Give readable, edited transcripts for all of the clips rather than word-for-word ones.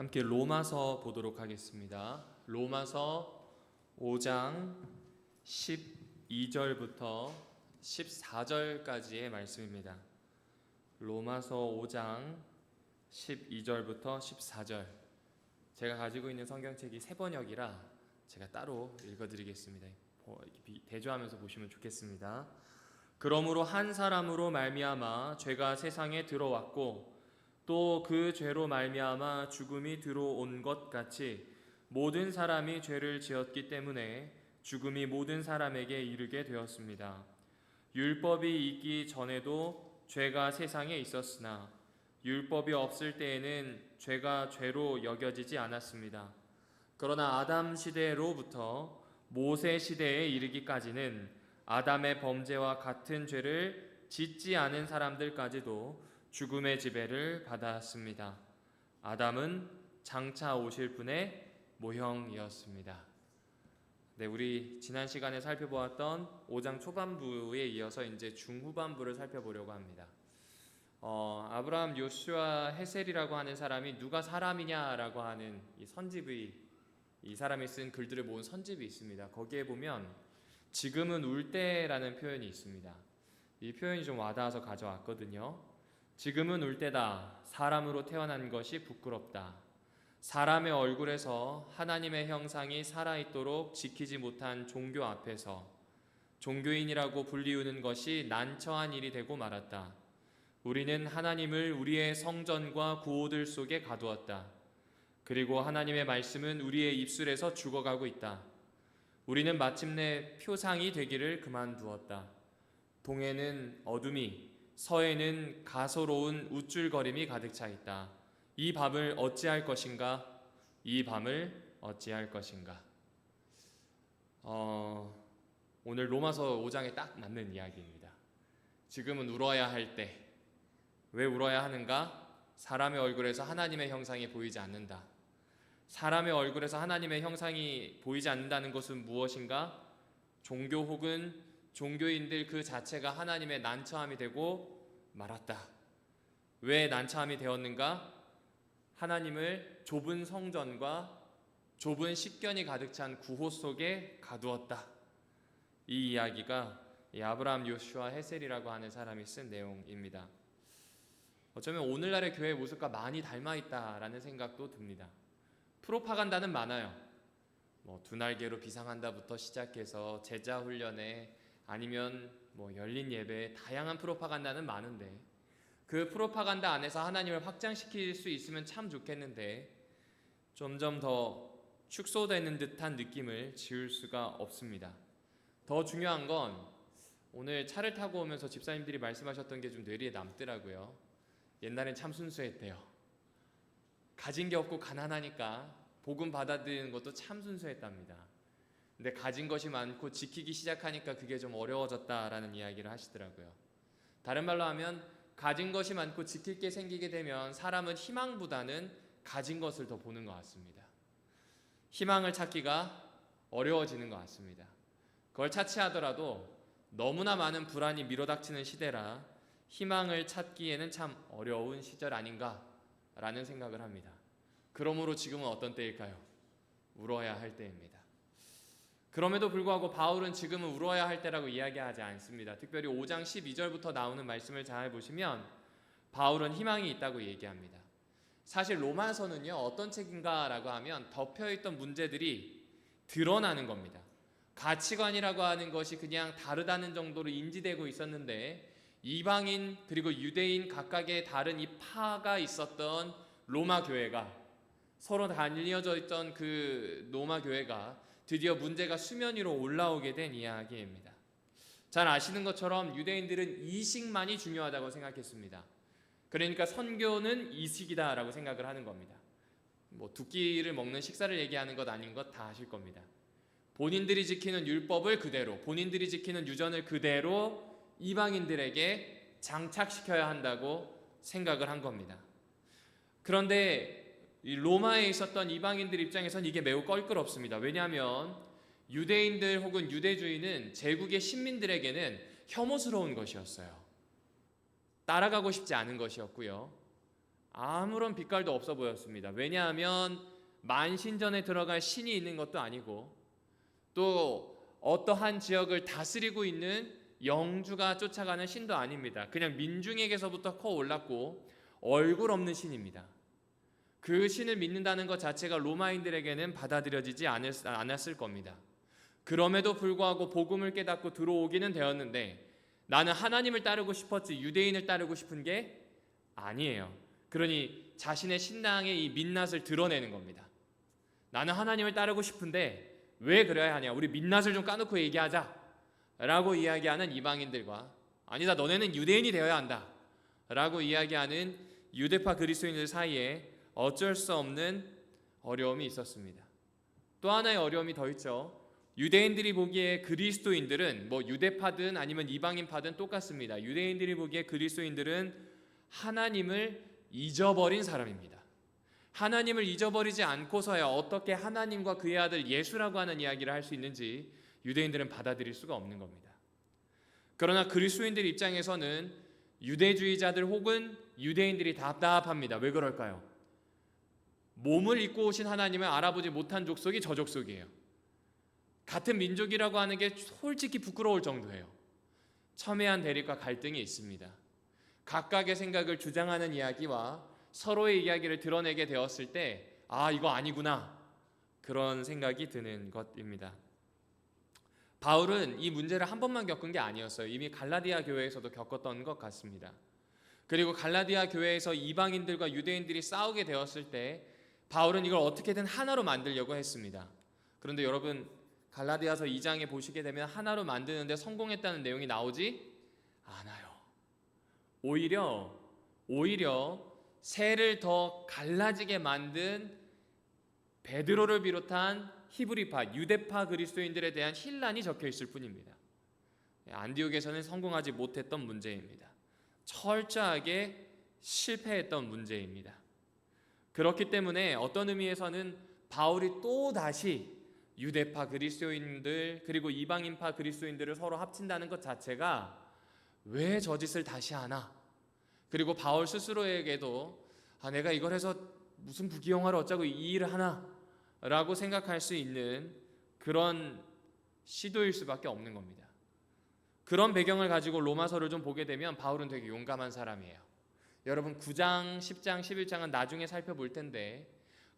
함께 로마서 보도록 하겠습니다. 로마서 5장 12절부터 14절까지의 말씀입니다. 로마서 5장 12절부터 14절. 제가 가지고 있는 성경책이 세번역이라 제가 따로 읽어드리겠습니다. 대조하면서 보시면 좋겠습니다. 그러므로 한 사람으로 말미암아 죄가 세상에 들어왔고 또 그 죄로 말미암아 죽음이 들어온 것 같이 모든 사람이 죄를 지었기 때문에 죽음이 모든 사람에게 이르게 되었습니다. 율법이 있기 전에도 죄가 세상에 있었으나 율법이 없을 때에는 죄가 죄로 여겨지지 않았습니다. 그러나 아담 시대로부터 모세 시대에 이르기까지는 아담의 범죄와 같은 죄를 짓지 않은 사람들까지도 죽음의 지배를 받았습니다. 아담은 장차 오실 분의 모형이었습니다. 네, 우리 지난 시간에 살펴보았던 5장 초반부에 이어서 이제 중후반부를 살펴보려고 합니다. 아브라함, 요슈아, 헤셀이라고 하는 사람이 누가 사람이냐라고 하는 이 선집의 이 사람이 쓴 글들을 모은 선집이 있습니다. 거기에 보면 지금은 울 때라는 표현이 있습니다. 이 표현이 좀 와닿아서 가져왔거든요. 지금은 울 때다. 사람으로 태어난 것이 부끄럽다. 사람의 얼굴에서 하나님의 형상이 살아있도록 지키지 못한 종교 앞에서 종교인이라고 불리우는 것이 난처한 일이 되고 말았다. 우리는 하나님을 우리의 성전과 구호들 속에 가두었다. 그리고 하나님의 말씀은 우리의 입술에서 죽어가고 있다. 우리는 마침내 표상이 되기를 그만두었다. 동에는 어둠이, 서에는 가소로운 우쭐거림이 가득 차 있다. 이 밤을 어찌할 것인가? 이 밤을 어찌할 것인가? 오늘 로마서 5장에 딱 맞는 이야기입니다. 지금은 울어야 할 때. 왜 울어야 하는가? 사람의 얼굴에서 하나님의 형상이 보이지 않는다. 사람의 얼굴에서 하나님의 형상이 보이지 않는다는 것은 무엇인가? 종교 혹은 종교인들 그 자체가 하나님의 난처함이 되고 말았다. 왜 난처함이 되었는가? 하나님을 좁은 성전과 좁은 식견이 가득 찬 구호 속에 가두었다. 이 이야기가 아브라함, 요슈아, 헤셀이라고 하는 사람이 쓴 내용입니다. 어쩌면 오늘날의 교회 모습과 많이 닮아있다라는 생각도 듭니다. 프로파간다는 많아요. 두 날개로 비상한다부터 시작해서 제자 훈련에 아니면 열린 예배에 다양한 프로파간다는 많은데 그 프로파간다 안에서 하나님을 확장시킬 수 있으면 참 좋겠는데 점점 더 축소되는 듯한 느낌을 지울 수가 없습니다. 더 중요한 건 오늘 차를 타고 오면서 집사님들이 말씀하셨던 게 좀 뇌리에 남더라고요. 옛날엔 참 순수했대요. 가진 게 없고 가난하니까 복음 받아들이는 것도 참 순수했답니다. 근데 가진 것이 많고 지키기 시작하니까 그게 좀 어려워졌다라는 이야기를 하시더라고요. 다른 말로 하면 가진 것이 많고 지킬 게 생기게 되면 사람은 희망보다는 가진 것을 더 보는 것 같습니다. 희망을 찾기가 어려워지는 것 같습니다. 그걸 차치하더라도 너무나 많은 불안이 밀어닥치는 시대라 희망을 찾기에는 참 어려운 시절 아닌가라는 생각을 합니다. 그러므로 지금은 어떤 때일까요? 울어야 할 때입니다. 그럼에도 불구하고 바울은 지금은 울어야 할 때라고 이야기하지 않습니다. 특별히 5장 12절부터 나오는 말씀을 잘 보시면 바울은 희망이 있다고 얘기합니다. 사실 로마서는요, 어떤 책인가라고 하면 덮여있던 문제들이 드러나는 겁니다. 가치관이라고 하는 것이 그냥 다르다는 정도로 인지되고 있었는데 이방인 그리고 유대인 각각의 다른 이 파가 있었던 로마 교회가 서로 나뉘어져 있던 그 로마 교회가 드디어 문제가 수면 위로 올라오게 된 이야기입니다. 잘 아시는 것처럼 유대인들은 이식만이 중요하다고 생각했습니다. 그러니까 선교는 이식이다라고 생각을 하는 겁니다. 두 끼를 먹는 식사를 얘기하는 것 아닌 것 다 아실 겁니다. 본인들이 지키는 율법을 그대로, 본인들이 지키는 유전을 그대로 이방인들에게 장착시켜야 한다고 생각을 한 겁니다. 그런데 이 로마에 있었던 이방인들 입장에선 이게 매우 껄끄럽습니다. 왜냐하면 유대인들 혹은 유대주의는 제국의 신민들에게는 혐오스러운 것이었어요. 따라가고 싶지 않은 것이었고요. 아무런 빛깔도 없어 보였습니다. 왜냐하면 만신전에 들어갈 신이 있는 것도 아니고 또 어떠한 지역을 다스리고 있는 영주가 쫓아가는 신도 아닙니다. 그냥 민중에게서부터 커 올랐고 얼굴 없는 신입니다. 그 신을 믿는다는 것 자체가 로마인들에게는 받아들여지지 않았을 겁니다. 그럼에도 불구하고 복음을 깨닫고 들어오기는 되었는데 나는 하나님을 따르고 싶었지 유대인을 따르고 싶은 게 아니에요. 그러니 자신의 신앙의 이 민낯을 드러내는 겁니다. 나는 하나님을 따르고 싶은데 왜 그래야 하냐? 우리 민낯을 좀 까놓고 얘기하자 라고 이야기하는 이방인들과 아니다 너네는 유대인이 되어야 한다 라고 이야기하는 유대파 그리스도인들 사이에 어쩔 수 없는 어려움이 있었습니다. 또 하나의 어려움이 더 있죠. 유대인들이 보기에 그리스도인들은 뭐 유대파든 아니면 이방인파든 똑같습니다. 유대인들이 보기에 그리스도인들은 하나님을 잊어버린 사람입니다. 하나님을 잊어버리지 않고서야 어떻게 하나님과 그의 아들 예수라고 하는 이야기를 할 수 있는지 유대인들은 받아들일 수가 없는 겁니다. 그러나 그리스도인들 입장에서는 유대주의자들 혹은 유대인들이 답답합니다. 왜 그럴까요? 몸을 입고 오신 하나님을 알아보지 못한 족속이 저 족속이에요. 같은 민족이라고 하는 게 솔직히 부끄러울 정도예요. 첨예한 대립과 갈등이 있습니다. 각각의 생각을 주장하는 이야기와 서로의 이야기를 드러내게 되었을 때 이거 아니구나 그런 생각이 드는 것입니다. 바울은 이 문제를 한 번만 겪은 게 아니었어요. 이미 갈라디아 교회에서도 겪었던 것 같습니다. 그리고 갈라디아 교회에서 이방인들과 유대인들이 싸우게 되었을 때 바울은 이걸 어떻게든 하나로 만들려고 했습니다. 그런데 여러분 갈라디아서 2장에 보시게 되면 하나로 만드는데 성공했다는 내용이 나오지 않아요. 오히려 세를 더 갈라지게 만든 베드로를 비롯한 히브리파, 유대파 그리스도인들에 대한 혼란이 적혀 있을 뿐입니다. 안디옥에서는 성공하지 못했던 문제입니다. 철저하게 실패했던 문제입니다. 그렇기 때문에 어떤 의미에서는 바울이 또 다시 유대파 그리스도인들 그리고 이방인파 그리스도인들을 서로 합친다는 것 자체가 왜 저 짓을 다시 하나? 그리고 바울 스스로에게도 내가 이걸 해서 무슨 부귀영화를 얻자고 이 일을 하나? 라고 생각할 수 있는 그런 시도일 수밖에 없는 겁니다. 그런 배경을 가지고 로마서를 좀 보게 되면 바울은 되게 용감한 사람이에요. 여러분 9장, 10장, 11장은 나중에 살펴볼 텐데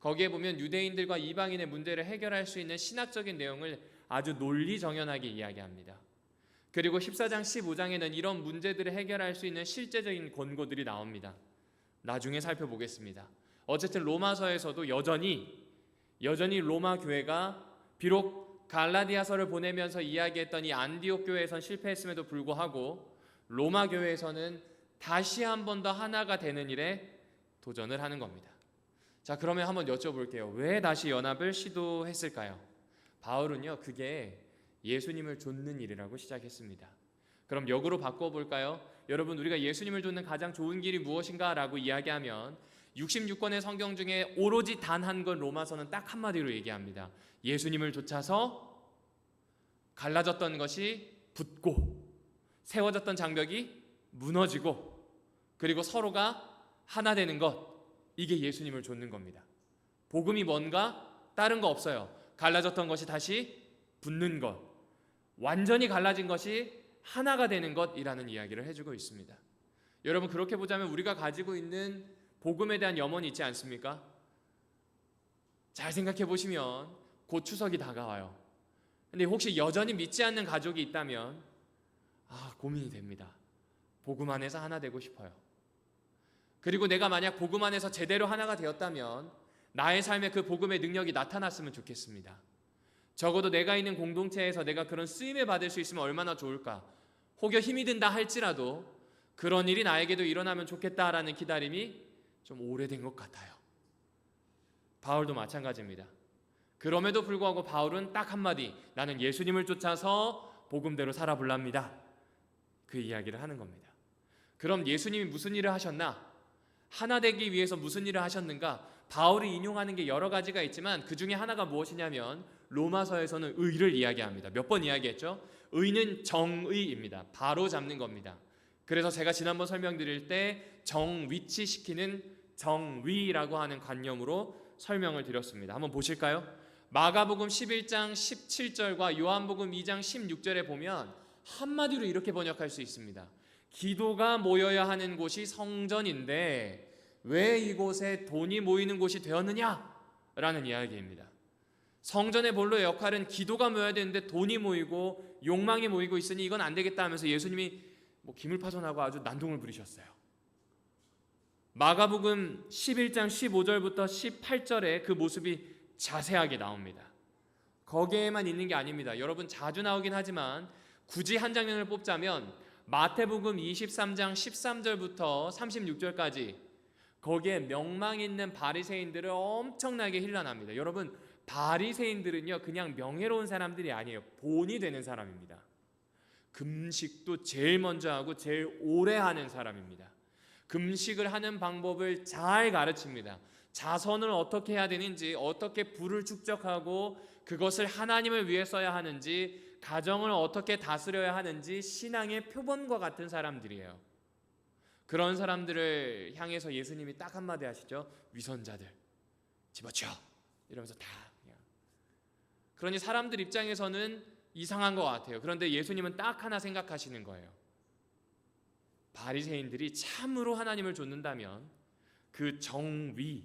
거기에 보면 유대인들과 이방인의 문제를 해결할 수 있는 신학적인 내용을 아주 논리정연하게 이야기합니다. 그리고 14장, 15장에는 이런 문제들을 해결할 수 있는 실제적인 권고들이 나옵니다. 나중에 살펴보겠습니다. 어쨌든 로마서에서도 여전히 로마 교회가 비록 갈라디아서를 보내면서 이야기했던 이 안디옥 교회에선 실패했음에도 불구하고 로마 교회에서는 다시 한 번 더 하나가 되는 일에 도전을 하는 겁니다. 자, 그러면 한번 여쭤볼게요. 왜 다시 연합을 시도했을까요? 바울은요, 그게 예수님을 좇는 일이라고 시작했습니다. 그럼 역으로 바꿔볼까요? 여러분, 우리가 예수님을 좇는 가장 좋은 길이 무엇인가? 라고 이야기하면 66권의 성경 중에 오로지 단 한 권 로마서는 딱 한마디로 얘기합니다. 예수님을 좇아서 갈라졌던 것이 붙고 세워졌던 장벽이 무너지고 그리고 서로가 하나 되는 것, 이게 예수님을 좇는 겁니다. 복음이 뭔가? 다른 거 없어요. 갈라졌던 것이 다시 붙는 것, 완전히 갈라진 것이 하나가 되는 것이라는 이야기를 해주고 있습니다. 여러분, 그렇게 보자면 우리가 가지고 있는 복음에 대한 염원이 있지 않습니까? 잘 생각해 보시면 곧 추석이 다가와요. 근데 혹시 여전히 믿지 않는 가족이 있다면 고민이 됩니다. 복음 안에서 하나 되고 싶어요. 그리고 내가 만약 복음 안에서 제대로 하나가 되었다면 나의 삶에 그 복음의 능력이 나타났으면 좋겠습니다. 적어도 내가 있는 공동체에서 내가 그런 쓰임을 받을 수 있으면 얼마나 좋을까. 혹여 힘이 든다 할지라도 그런 일이 나에게도 일어나면 좋겠다라는 기다림이 좀 오래된 것 같아요. 바울도 마찬가지입니다. 그럼에도 불구하고 바울은 딱 한마디, 나는 예수님을 쫓아서 복음대로 살아볼랍니다. 그 이야기를 하는 겁니다. 그럼 예수님이 무슨 일을 하셨나? 하나 되기 위해서 무슨 일을 하셨는가? 바울이 인용하는 게 여러 가지가 있지만 그 중에 하나가 무엇이냐면 로마서에서는 의를 이야기합니다. 몇 번 이야기했죠? 의는 정의입니다. 바로 잡는 겁니다. 그래서 제가 지난번 설명드릴 때 정위치시키는 정위라고 하는 관념으로 설명을 드렸습니다. 한번 보실까요? 마가복음 11장 17절과 요한복음 2장 16절에 보면 한마디로 이렇게 번역할 수 있습니다. 기도가 모여야 하는 곳이 성전인데 왜 이곳에 돈이 모이는 곳이 되었느냐? 라는 이야기입니다. 성전의 본로 역할은 기도가 모여야 되는데 돈이 모이고 욕망이 모이고 있으니 이건 안 되겠다 하면서 예수님이 기물파손하고 아주 난동을 부리셨어요. 마가복음 11장 15절부터 18절에 그 모습이 자세하게 나옵니다. 거기에만 있는 게 아닙니다. 여러분 자주 나오긴 하지만 굳이 한 장면을 뽑자면 마태복음 23장 13절부터 36절까지 거기에 명망 있는 바리새인들을 엄청나게 힐난합니다. 여러분 바리새인들은요 그냥 명예로운 사람들이 아니에요. 본이 되는 사람입니다. 금식도 제일 먼저 하고 제일 오래 하는 사람입니다. 금식을 하는 방법을 잘 가르칩니다. 자선을 어떻게 해야 되는지, 어떻게 부를 축적하고 그것을 하나님을 위해 써야 하는지, 가정을 어떻게 다스려야 하는지 신앙의 표본과 같은 사람들이에요. 그런 사람들을 향해서 예수님이 딱 한마디 하시죠. 위선자들 집어치워 이러면서 다 그냥. 그러니 사람들 입장에서는 이상한 것 같아요. 그런데 예수님은 딱 하나 생각하시는 거예요. 바리새인들이 참으로 하나님을 좇는다면 그 정위,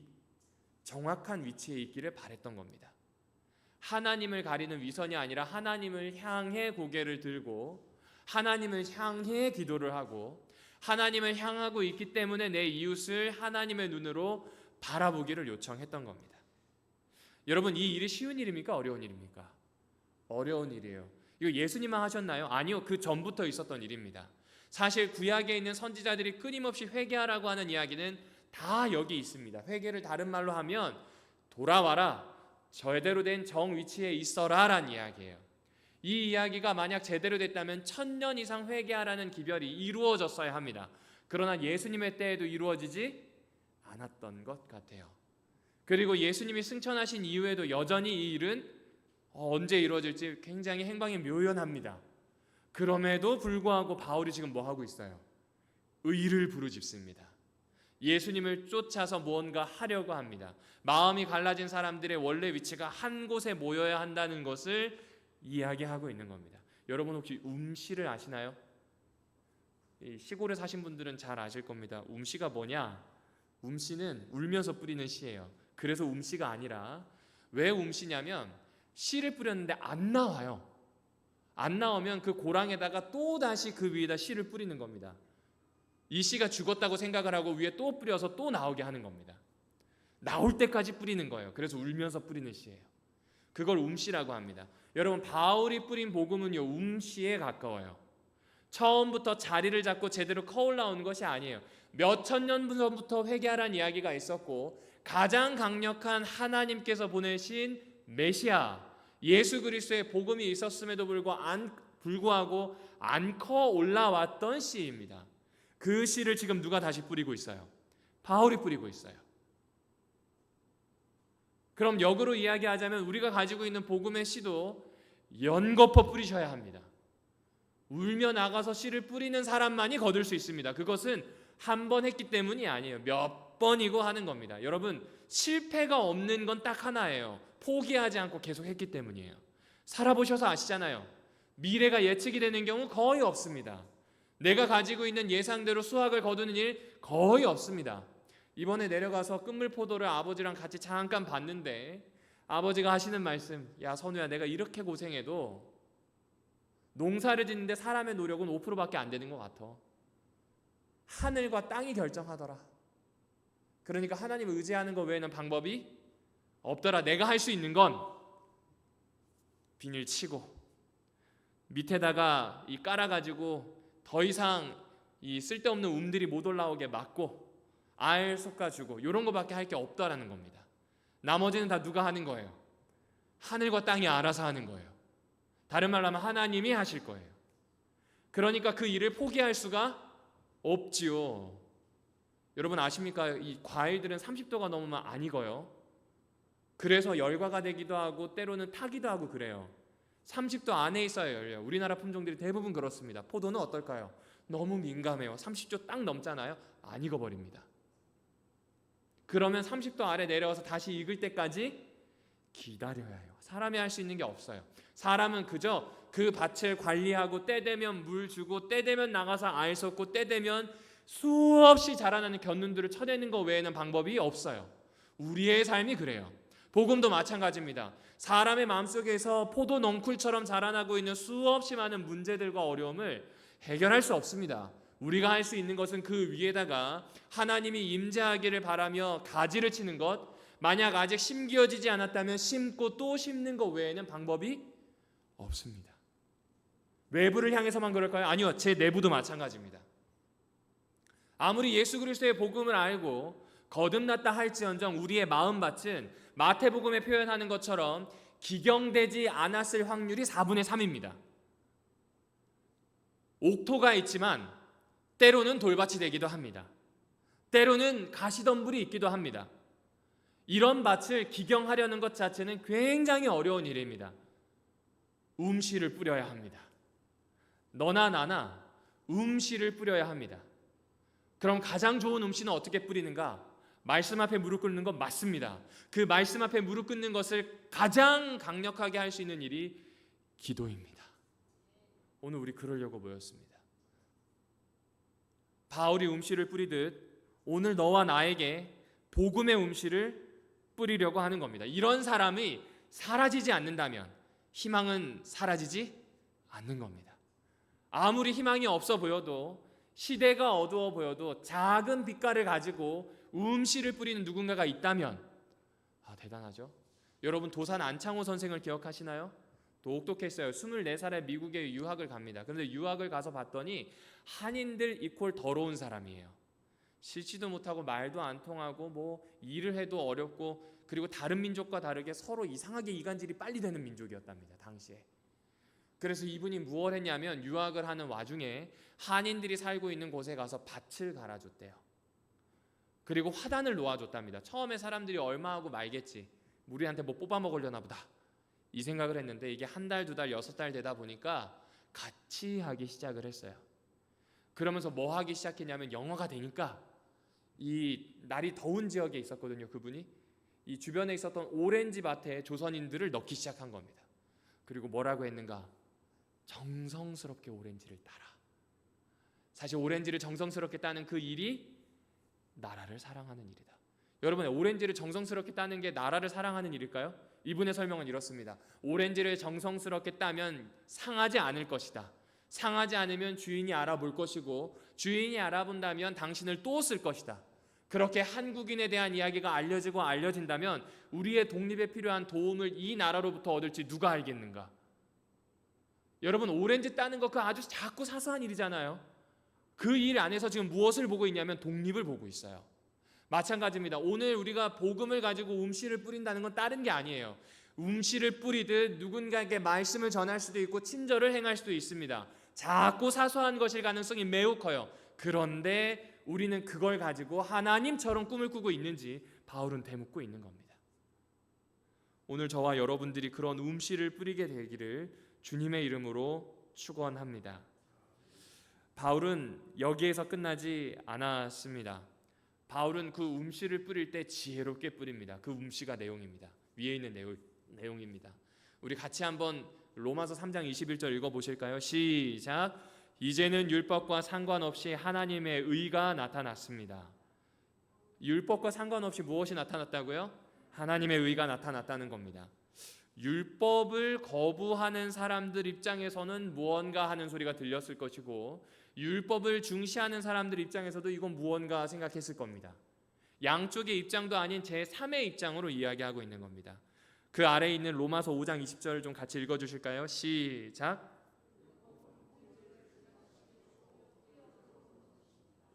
정확한 위치에 있기를 바랬던 겁니다. 하나님을 가리는 위선이 아니라 하나님을 향해 고개를 들고 하나님을 향해 기도를 하고 하나님을 향하고 있기 때문에 내 이웃을 하나님의 눈으로 바라보기를 요청했던 겁니다. 여러분 이 일이 쉬운 일입니까? 어려운 일입니까? 어려운 일이에요. 이거 예수님만 하셨나요? 아니요. 그 전부터 있었던 일입니다. 사실 구약에 있는 선지자들이 끊임없이 회개하라고 하는 이야기는 다 여기 있습니다. 회개를 다른 말로 하면 돌아와라, 제대로 된 정 위치에 있어라 라는 이야기예요. 이 이야기가 만약 제대로 됐다면 1000년 이상 회개하라는 기별이 이루어졌어야 합니다. 그러나 예수님의 때에도 이루어지지 않았던 것 같아요. 그리고 예수님이 승천하신 이후에도 여전히 이 일은 언제 이루어질지 굉장히 행방이 묘연합니다. 그럼에도 불구하고 바울이 지금 뭐 하고 있어요? 의를 부르짖습니다. 예수님을 쫓아서 무언가 하려고 합니다. 마음이 갈라진 사람들의 원래 위치가 한 곳에 모여야 한다는 것을 이야기하고 있는 겁니다. 여러분 혹시 음시를 아시나요? 시골에 사신 분들은 잘 아실 겁니다. 음시가 뭐냐? 음시는 울면서 뿌리는 시예요. 그래서 음시가 아니라 왜 음시냐면 씨를 뿌렸는데 안 나와요. 안 나오면 그 고랑에다가 또 다시 그 위에다 씨를 뿌리는 겁니다. 이 씨가 죽었다고 생각을 하고 위에 또 뿌려서 또 나오게 하는 겁니다. 나올 때까지 뿌리는 거예요. 그래서 울면서 뿌리는 씨예요. 그걸 음씨라고 합니다. 여러분 바울이 뿌린 복음은요 음씨에 가까워요. 처음부터 자리를 잡고 제대로 커 올라온 것이 아니에요. 몇천 년 전부터 회개하라는 이야기가 있었고 가장 강력한 하나님께서 보내신 메시아 예수 그리스도의 복음이 있었음에도 불구하고 안 커 올라왔던 씨입니다. 그 씨를 지금 누가 다시 뿌리고 있어요? 바울이 뿌리고 있어요. 그럼 역으로 이야기하자면 우리가 가지고 있는 복음의 씨도 연거푸 뿌리셔야 합니다. 울며 나가서 씨를 뿌리는 사람만이 거둘 수 있습니다. 그것은 한 번 했기 때문이 아니에요. 몇 번이고 하는 겁니다. 여러분 실패가 없는 건 딱 하나예요. 포기하지 않고 계속 했기 때문이에요. 살아보셔서 아시잖아요. 미래가 예측이 되는 경우 거의 없습니다. 내가 가지고 있는 예상대로 수확을 거두는 일 거의 없습니다. 이번에 내려가서 끝물포도를 아버지랑 같이 잠깐 봤는데 아버지가 하시는 말씀, 야 선우야 내가 이렇게 고생해도 농사를 짓는데 사람의 노력은 5%밖에 안 되는 것 같아. 하늘과 땅이 결정하더라. 그러니까 하나님을 의지하는 것 외에는 방법이 없더라. 내가 할 수 있는 건 비닐 치고 밑에다가 이 깔아가지고 더 이상 이 쓸데없는 움들이 못 올라오게 막고 알 솎아주고 이런 거밖에 할 게 없다라는 겁니다. 나머지는 다 누가 하는 거예요? 하늘과 땅이 알아서 하는 거예요. 다른 말로 하면 하나님이 하실 거예요. 그러니까 그 일을 포기할 수가 없지요. 여러분 아십니까? 이 과일들은 30도가 넘으면 안 익어요. 그래서 열과가 되기도 하고 때로는 타기도 하고 그래요. 30도 안에 있어야 열려요. 우리나라 품종들이 대부분 그렇습니다. 포도는 어떨까요? 너무 민감해요. 30도 딱 넘잖아요. 안 익어버립니다. 그러면 30도 아래 내려와서 다시 익을 때까지 기다려야 해요. 사람이 할 수 있는 게 없어요. 사람은 그저 그 밭을 관리하고 때 되면 물 주고 때 되면 나가서 알 쏟고 때 되면 수없이 자라나는 곁눈들을 쳐내는 것 외에는 방법이 없어요. 우리의 삶이 그래요. 복음도 마찬가지입니다. 사람의 마음속에서 포도 넝쿨처럼 자라나고 있는 수없이 많은 문제들과 어려움을 해결할 수 없습니다. 우리가 할 수 있는 것은 그 위에다가 하나님이 임재하기를 바라며 가지를 치는 것, 만약 아직 심기어지지 않았다면 심고 또 심는 것 외에는 방법이 없습니다. 외부를 향해서만 그럴까요? 아니요, 제 내부도 마찬가지입니다. 아무리 예수 그리스도의 복음을 알고 거듭났다 할지언정 우리의 마음밭은 마태복음에 표현하는 것처럼 기경되지 않았을 확률이 4분의 3입니다. 옥토가 있지만 때로는 돌밭이 되기도 합니다. 때로는 가시덤불이 있기도 합니다. 이런 밭을 기경하려는 것 자체는 굉장히 어려운 일입니다. 음씨를 뿌려야 합니다. 너나 나나 음씨를 뿌려야 합니다. 그럼 가장 좋은 음씨는 어떻게 뿌리는가? 말씀 앞에 무릎 꿇는 건 맞습니다. 그 말씀 앞에 무릎 꿇는 것을 가장 강력하게 할 수 있는 일이 기도입니다. 오늘 우리 그러려고 모였습니다. 바울이 음씨를 뿌리듯 오늘 너와 나에게 복음의 음씨를 뿌리려고 하는 겁니다. 이런 사람이 사라지지 않는다면 희망은 사라지지 않는 겁니다. 아무리 희망이 없어 보여도 시대가 어두워 보여도 작은 빛깔을 가지고 음씨를 뿌리는 누군가가 있다면 대단하죠. 여러분 도산 안창호 선생을 기억하시나요? 똑똑했어요. 24살에 미국에 유학을 갑니다. 그런데 유학을 가서 봤더니 한인들 이퀄 더러운 사람이에요. 씻지도 못하고 말도 안 통하고 뭐 일을 해도 어렵고 그리고 다른 민족과 다르게 서로 이상하게 이간질이 빨리 되는 민족이었답니다. 당시에. 그래서 이분이 무엇을 했냐면 유학을 하는 와중에 한인들이 살고 있는 곳에 가서 밭을 갈아줬대요. 그리고 화단을 놓아줬답니다. 처음에 사람들이 얼마하고 말겠지. 우리한테 뭐 뽑아먹으려나 보다. 이 생각을 했는데 이게 한 달, 두 달, 6달 되다 보니까 같이 하기 시작을 했어요. 그러면서 뭐 하기 시작했냐면 영어가 되니까 이 날이 더운 지역에 있었거든요. 그분이 이 주변에 있었던 오렌지 밭에 조선인들을 넣기 시작한 겁니다. 그리고 뭐라고 했는가? 정성스럽게 오렌지를 따라. 사실 오렌지를 정성스럽게 따는 그 일이 나라를 사랑하는 일이다. 여러분, 오렌지를 정성스럽게 따는 게 나라를 사랑하는 일일까요? 이분의 설명은 이렇습니다. 오렌지를 정성스럽게 따면 상하지 않을 것이다. 상하지 않으면 주인이 알아볼 것이고 주인이 알아본다면 당신을 또 쓸 것이다. 그렇게 한국인에 대한 이야기가 알려지고 알려진다면 우리의 독립에 필요한 도움을 이 나라로부터 얻을지 누가 알겠는가? 여러분, 오렌지 따는 거 그 아주 작고 사소한 일이잖아요. 그 일 안에서 지금 무엇을 보고 있냐면 독립을 보고 있어요. 마찬가지입니다. 오늘 우리가 복음을 가지고 음씨를 뿌린다는 건 다른 게 아니에요. 음씨를 뿌리듯 누군가에게 말씀을 전할 수도 있고 친절을 행할 수도 있습니다. 작고 사소한 것일 가능성이 매우 커요. 그런데 우리는 그걸 가지고 하나님처럼 꿈을 꾸고 있는지 바울은 되묻고 있는 겁니다. 오늘 저와 여러분들이 그런 음씨를 뿌리게 되기를 주님의 이름으로 축원합니다. 바울은 여기에서 끝나지 않았습니다. 바울은 그 음씨를 뿌릴 때 지혜롭게 뿌립니다. 그 음씨가 내용입니다. 위에 있는 내용입니다. 우리 같이 한번 로마서 3장 21절 읽어보실까요? 시작. 이제는 율법과 상관없이 하나님의 의가 나타났습니다. 율법과 상관없이 무엇이 나타났다고요? 하나님의 의가 나타났다는 겁니다. 율법을 거부하는 사람들 입장에서는 무언가 하는 소리가 들렸을 것이고 율법을 중시하는 사람들 입장에서도 이건 무언가 생각했을 겁니다. 양쪽의 입장도 아닌 제3의 입장으로 이야기하고 있는 겁니다. 그 아래에 있는 로마서 5장 20절을 좀 같이 읽어주실까요? 시작.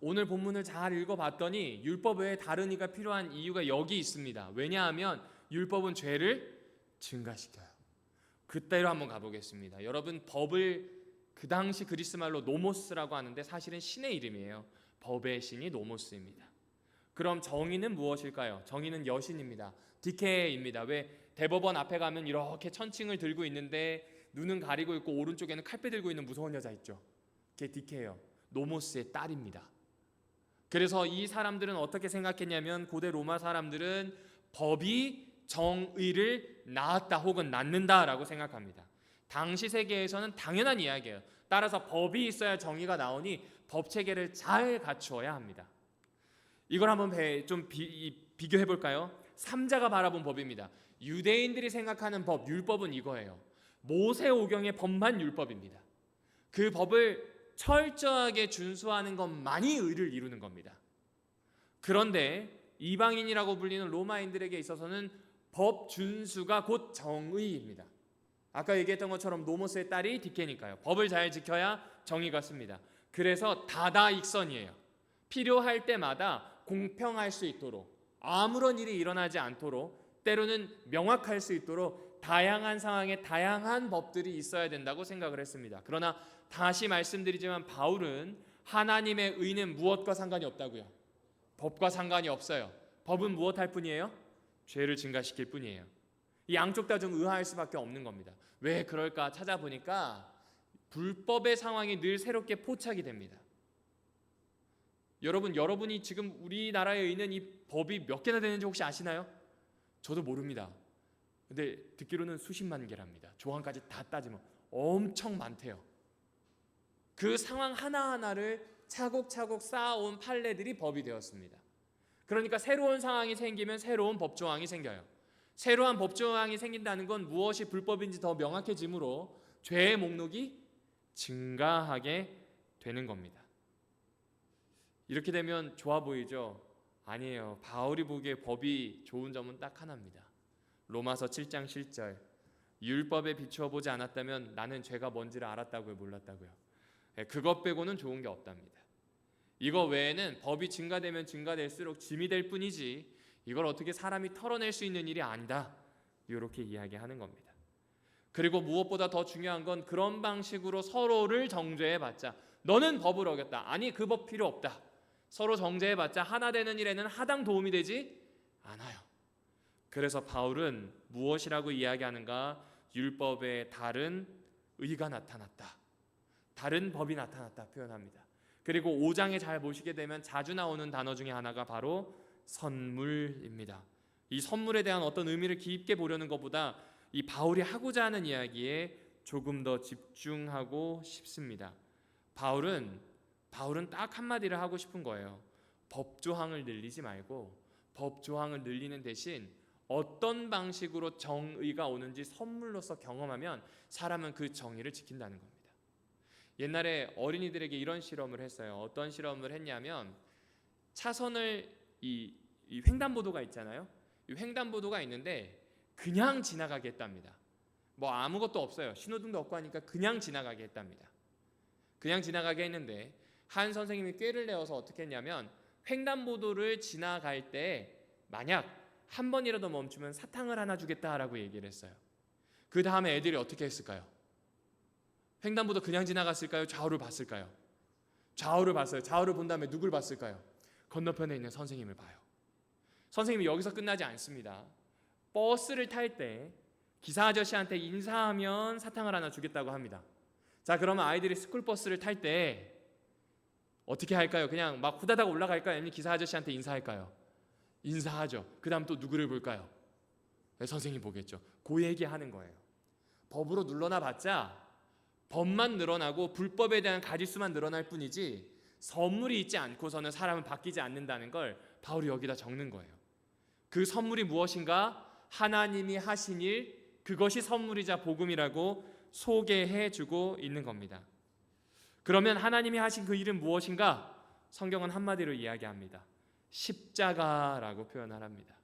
오늘 본문을 잘 읽어봤더니 율법 외에 다른 의가 필요한 이유가 여기 있습니다. 왜냐하면 율법은 죄를 증가시켜요. 그때로 한번 가보겠습니다. 여러분, 법을 그 당시 그리스 말로 노모스라고 하는데 사실은 신의 이름이에요. 법의 신이 노모스입니다. 그럼 정의는 무엇일까요? 정의는 여신입니다. 디케입니다. 왜 대법원 앞에 가면 이렇게 천칭을 들고 있는데 눈은 가리고 있고 오른쪽에는 칼빼 들고 있는 무서운 여자 있죠. 그게 디케예요. 노모스의 딸입니다. 그래서 이 사람들은 어떻게 생각했냐면 고대 로마 사람들은 법이 정의를 낳았다 혹은 낳는다라고 생각합니다. 당시 세계에서는 당연한 이야기예요. 따라서 법이 있어야 정의가 나오니 법 체계를 잘 갖추어야 합니다. 이걸 한번 비교해 볼까요? 삼자가 바라본 법입니다. 유대인들이 생각하는 법, 율법은 이거예요. 모세오경의 법만 율법입니다. 그 법을 철저하게 준수하는 것만이 의를 이루는 겁니다. 그런데 이방인이라고 불리는 로마인들에게 있어서는 법 준수가 곧 정의입니다. 아까 얘기했던 것처럼 노모스의 딸이 디케니까요. 법을 잘 지켜야 정의가 씁니다. 그래서 다다익선이에요. 필요할 때마다 공평할 수 있도록, 아무런 일이 일어나지 않도록, 때로는 명확할 수 있도록 다양한 상황에 다양한 법들이 있어야 된다고 생각을 했습니다. 그러나 다시 말씀드리지만 바울은 하나님의 의는 무엇과 상관이 없다고요? 법과 상관이 없어요. 법은 무엇 할 뿐이에요? 죄를 증가시킬 뿐이에요. 이 양쪽 다 좀 의아할 수밖에 없는 겁니다. 왜 그럴까 찾아보니까 불법의 상황이 늘 새롭게 포착이 됩니다. 여러분이 지금 우리나라에 있는 이 법이 몇 개나 되는지 혹시 아시나요? 저도 모릅니다. 근데 듣기로는 수십만 개랍니다. 조항까지 다 따지면 엄청 많대요. 그 상황 하나하나를 차곡차곡 쌓아온 판례들이 법이 되었습니다. 그러니까 새로운 상황이 생기면 새로운 법조항이 생겨요. 새로운 법조항이 생긴다는 건 무엇이 불법인지 더 명확해지므로 죄의 목록이 증가하게 되는 겁니다. 이렇게 되면 좋아 보이죠? 아니에요. 바울이 보기에 법이 좋은 점은 딱 하나입니다. 로마서 7장 7절 율법에 비추어 보지 않았다면 나는 죄가 뭔지를 알았다고요, 몰랐다고요? 그것 빼고는 좋은 게 없답니다. 이거 외에는 법이 증가되면 증가될수록 짐이 될 뿐이지 이걸 어떻게 사람이 털어낼 수 있는 일이 아니다, 이렇게 이야기하는 겁니다. 그리고 무엇보다 더 중요한 건 그런 방식으로 서로를 정죄해봤자 너는 법을 어겼다, 아니 그 법 필요 없다, 서로 정죄해봤자 하나 되는 일에는 하당 도움이 되지 않아요. 그래서 바울은 무엇이라고 이야기하는가? 율법에 다른 의가 나타났다, 다른 법이 나타났다 표현합니다. 그리고 5장에 잘 보시게 되면 자주 나오는 단어 중에 하나가 바로 선물입니다. 이 선물에 대한 어떤 의미를 깊게 보려는 것보다 이 바울이 하고자 하는 이야기에 조금 더 집중하고 싶습니다. 바울은 딱 한마디를 하고 싶은 거예요. 법조항을 늘리지 말고 법조항을 늘리는 대신 어떤 방식으로 정의가 오는지 선물로서 경험하면 사람은 그 정의를 지킨다는 겁니다. 옛날에 어린이들에게 이런 실험을 했어요. 어떤 실험을 했냐면 차선을 이 횡단보도가 있잖아요. 이 횡단보도가 있는데 그냥 지나가게 했답니다. 뭐 아무것도 없어요. 신호등도 없고 하니까 그냥 지나가게 했답니다. 그냥 지나가게 했는데 한 선생님이 꾀를 내어서 어떻게 했냐면 횡단보도를 지나갈 때 만약 한 번이라도 멈추면 사탕을 하나 주겠다라고 얘기를 했어요. 그 다음에 애들이 어떻게 했을까요? 횡단보도 그냥 지나갔을까요? 좌우를 봤을까요? 좌우를 봤어요. 좌우를 본 다음에 누굴 봤을까요? 건너편에 있는 선생님을 봐요. 선생님이 여기서 끝나지 않습니다. 버스를 탈 때 기사 아저씨한테 인사하면 사탕을 하나 주겠다고 합니다. 자, 그러면 아이들이 스쿨버스를 탈 때 어떻게 할까요? 그냥 막 후다닥 올라갈까요? 아니면 기사 아저씨한테 인사할까요? 인사하죠. 그 다음 또 누구를 볼까요? 네, 선생님 보겠죠. 그 얘기하는 거예요. 법으로 눌러놔 봤자 법만 늘어나고 불법에 대한 가짓수만 늘어날 뿐이지 선물이 있지 않고서는 사람은 바뀌지 않는다는 걸 바울이 여기다 적는 거예요. 그 선물이 무엇인가? 하나님이 하신 일, 그것이 선물이자 복음이라고 소개해주고 있는 겁니다. 그러면 하나님이 하신 그 일은 무엇인가? 성경은 한마디로 이야기합니다. 십자가라고 표현을 합니다.